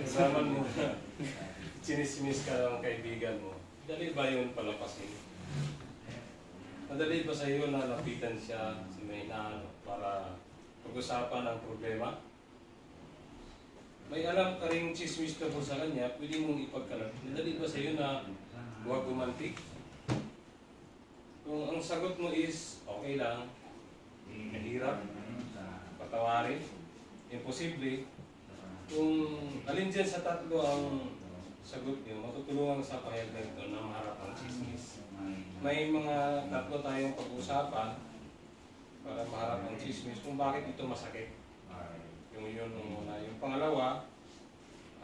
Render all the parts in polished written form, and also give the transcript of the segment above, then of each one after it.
Kasama mo na chinismis ka ng kaibigan mo. Dali ba yun palapasin? Madali ba sa iyo na lapitan siya sa may para pag-usapan ang problema? May alam ka rin chismis ka po sa kanya, pwede mong ipagkalat. Madali ba sa iyo na huwag gumanti? Kung ang sagot mo is, okay lang, mahirap, patawarin, imposible, kung alin dyan sa tatlo ang sagot niyo, matutulungan sa pahayag na ito na maharap ang chismis. May mga tatlo tayong pag-usapan para maharap ang chismis kung bakit ito masakit. Yun ang una. Yung pangalawa,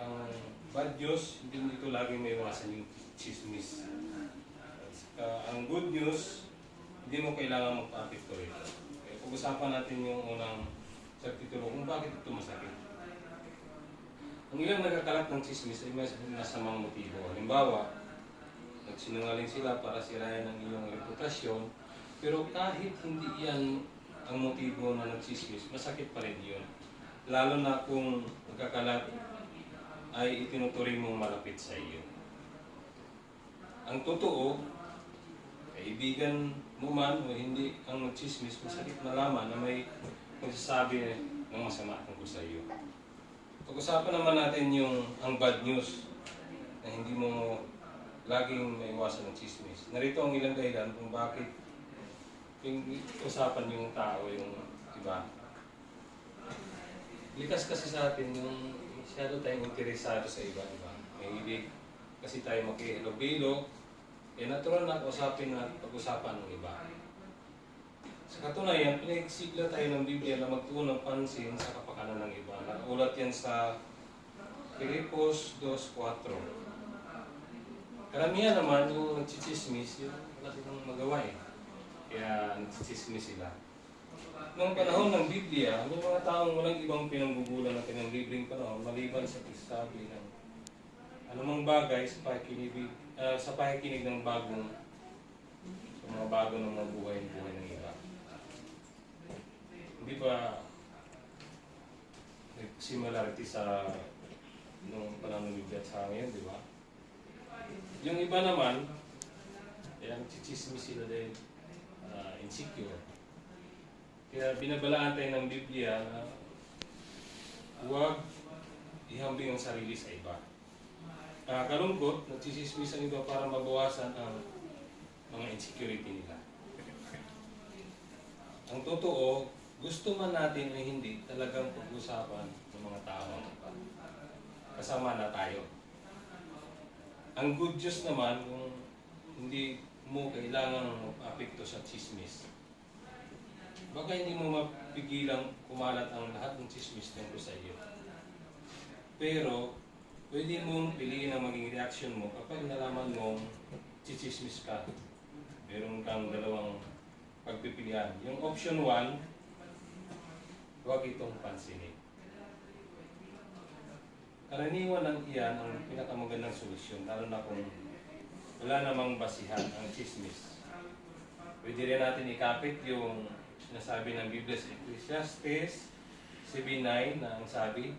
ang bad news, hindi ito laging may iwasan yung chismis. Ang good news, hindi mo kailangan magpa-apekto ito. Kaya pag-usapan natin yung unang sa titulo kung bakit ito masakit. Ang ilang nagkakalat ng chismis ay may masamang motibo. Halimbawa, nagsinungaling sila para sirayan ang iyong reputasyon, pero kahit hindi yan ang motibo na nagchismis, masakit pa rin yun. Lalo na kung nagkakalat ay itinuturing mong malapit sa iyo. Ang totoo, kaibigan mo man o hindi ang nagchismis, masakit malaman na may magsasabi ng masama tungkol sa iyo. Pag-usapan naman natin ang bad news na hindi mo laging maiwasan ng chismis. Narito ang ilang dahilan kung bakit usapan yung tao, yung iba. Likas kasi sa atin yung masyado tayong interesado sa iba-iba. May ibig kasi tayo makihilog-bilog. Natural na usapin at pag-usapan ng iba. Sa katunayan, pinagsigla tayo ng Biblia na magtuon ng pansin sa kapakanan ng iba. Nakaulat yan sa Filipos 2:4. Karamihan naman yung nagchichismis, yung wala silang magawa eh. Kaya nagchichismis sila. Noong panahon ng Biblia, may mga taong walang ibang pinanggugulan natin ng libreng panahon maliban sa pagsasabi ng anumang bagay sa pakikinig ng mga bago ng mga buhay ng iba. Hindi ba similarity sa nung panahon ng Biblia at sa ngayon, di ba? Yung iba naman, nagchichismis sila dahil insecure. Kaya binabalaan tayo ng Biblia na huwag ihambing ang sarili sa iba. Kalungkot, nagchichismis ang iba para mabawasan ang mga insecurity nila. Ang totoo, gusto man natin o hindi, talagang pag-usapan ng mga tao. Kasama na tayo. Ang good news naman, kung hindi mo kailangan apekto sa chismis, baka hindi mo mapigilang kumalat ang lahat ng chismis tungkol sa iyo. Pero, pwede mong piliin ang maging reaction mo kapag nalaman mong chismis ka. Meron kang dalawang pagpipilian. Yung option 1, huwag itong pansinin. Karaniwan ng iyan ang pinakamagandang solusyon, lalo na kung wala namang basihan ang chismis. Pwede rin natin ikapit yung sinasabi ng Biblia sa Ecclesiastes 7:9 na ang sabi,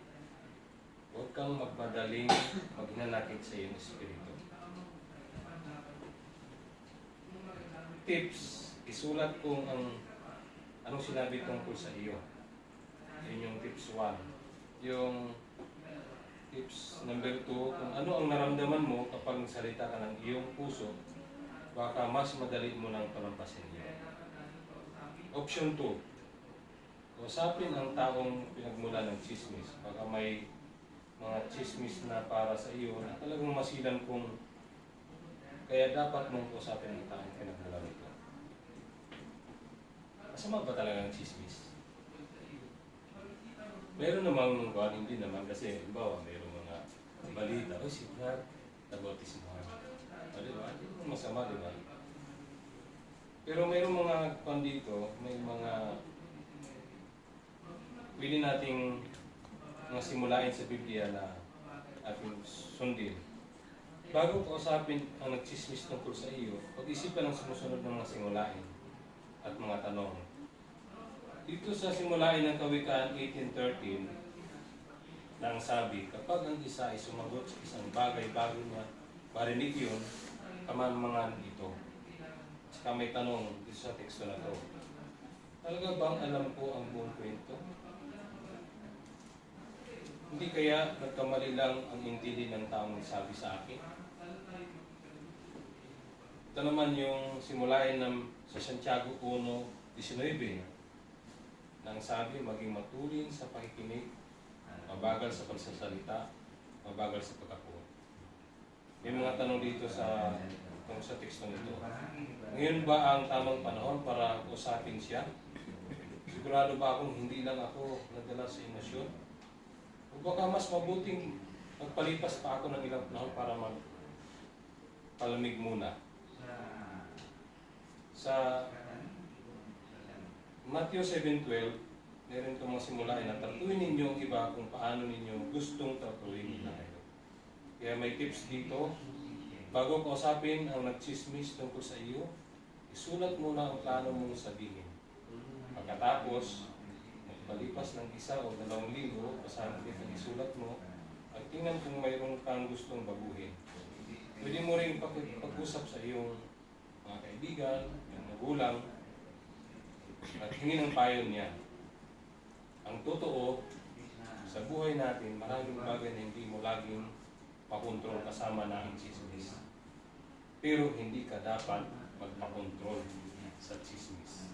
huwag kang magmadaling maghinanakit sa iyong espiritu. Tips, isulat kung anong sinabi tungkol sa iyo. Yun yung tips 1. Yung tips number 2, kung ano ang naramdaman mo kapag nagsalita ka ng iyong puso, baka mas madali mo nang palampasin niyo. Option 2, usapin ang taong pinagmula ng chismis. Baka may mga chismis na para sa iyo na talagang masilan kung kaya dapat mong usapin ang taong pinagmula nito. Masama ba talaga ang chismis? Meron namang hindi naman kasi halimbawa mayroong mga balita, si Brad, nabautis mo. Diba? Hindi mo masama, diba? Pero mayroong mga dito, may mga pwede nating mga simulain sa Biblia na ating sundin. Bago kausapin ang nagchismis tungkol sa iyo, pag-isipan ang sumusunod ng mga simulain at mga tanong. Dito sa simulain ng Kawikaan 18:13, nang sabi, kapag ang isa ay sumagot sa isang bagay bago niya marinig yun, kamamangan ito. Saka may tanong dito sa teksto na to. Talaga bang alam ko ang buong kwento? Hindi kaya nagkamali lang ang intindi ng taong sabi sa akin? Ito naman yung simulain ng sa Santiago 1:19. Nang sabi, maging matuling sa pakikinig, mabagal sa pagsasalita, mabagal sa pagkakuha. May mga tanong dito sa teksto nito. Ngayon ba ang tamang panahon para usapin siya? Sigurado ba akong hindi lang ako nadala sa emosyon? O baka mas mabuting magpalipas pa ako ng ilang panahon para magpalamig muna? Sa Matthew 7:12, meron itong mga simulain na tratuhin ninyo ang iba kung paano ninyo gustong tratuhin nila kayo. Kaya may tips dito. Bago kausapin ang nagchismis tungkol sa iyo, isulat muna ang plano mong sabihin. Pagkatapos, magpalipas ng 1 o 2 linggo, basahin din ang isulat mo at tingnan kung mayroon kang gustong baguhin. Pwede mo rin pag-usap sa iyong mga kaibigan, yung magulang, at hingin ang payo niya. Ang totoo, sa buhay natin, maraming bagay na hindi mo laging makontrol kasama na ang chismis. Pero hindi ka dapat magpakontrol sa chismis.